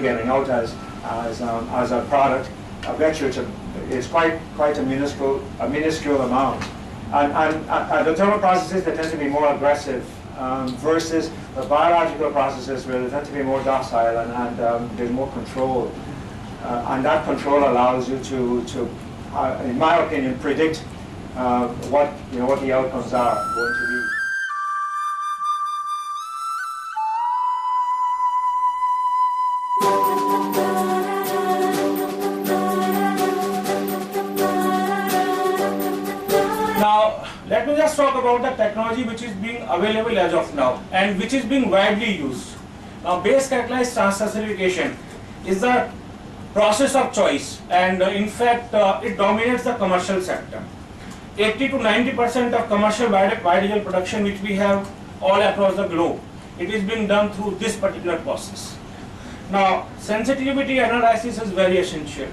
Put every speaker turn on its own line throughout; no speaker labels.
getting out as a product of which is quite a minuscule amount. And the thermal processes, they tend to be more aggressive versus the biological processes where they tend to be more docile and there's more control. And that control allows you to in my opinion, predict what the outcomes are going to be.
Now, let me just talk about the technology which is being available as of now and which is being widely used. Now, base catalyzed transesterification is the process of choice, and in fact, it dominates the commercial sector. 80 to 90% of commercial biodiesel production which we have all across the globe, it is being done through this particular process. Now, sensitivity analysis is very essential.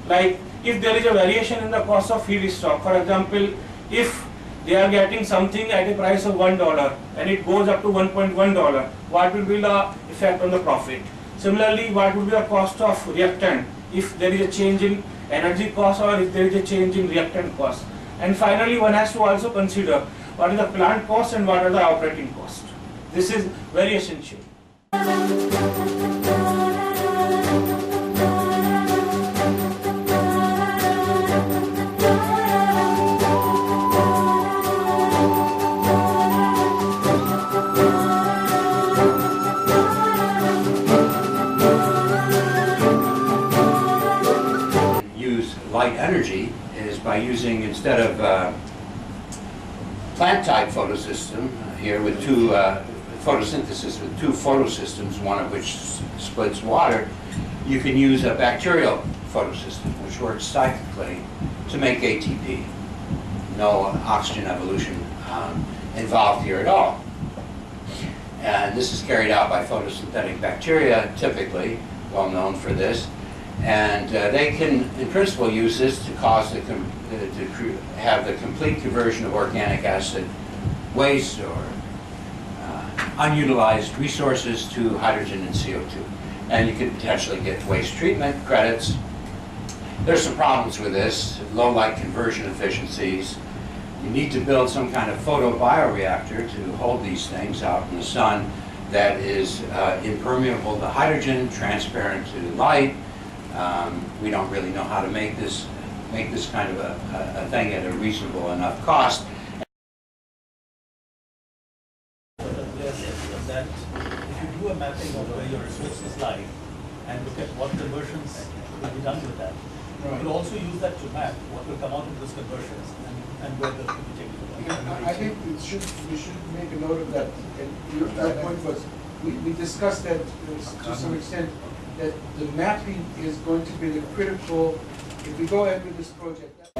Like, if there is a variation in the cost of feedstock, for example, if they are getting something at a price of $1 and it goes up to $1.1, what will be the effect on the profit? Similarly, what would be the cost of reactant if there is a change in energy cost or if there is a change in reactant cost? And finally, one has to also consider what is the plant cost and what are the operating costs. This is very essential.
Light energy is by using, instead of plant-type photosystem here with two photosynthesis with two photosystems, one of which splits water, you can use a bacterial photosystem which works cyclically to make ATP. No oxygen evolution involved here at all. And this is carried out by photosynthetic bacteria, typically, well known for this. And they can, in principle, use this to cause have the complete conversion of organic acid waste or unutilized resources to hydrogen and CO2. And you could potentially get waste treatment credits. There's some problems with this, low light conversion efficiencies. You need to build some kind of photobioreactor to hold these things out in the sun that is impermeable to hydrogen, transparent to light. We don't really know how to make this kind of a thing at a reasonable enough cost.
That if you do a mapping of where your resources lie and look at what conversions will be done with that, you will also use that to map what will come out of those conversions and where those will be taken.
I think we should make a note of that. And your point was, we discussed that to some extent, that the mapping is going to be the critical, if we go ahead with this project.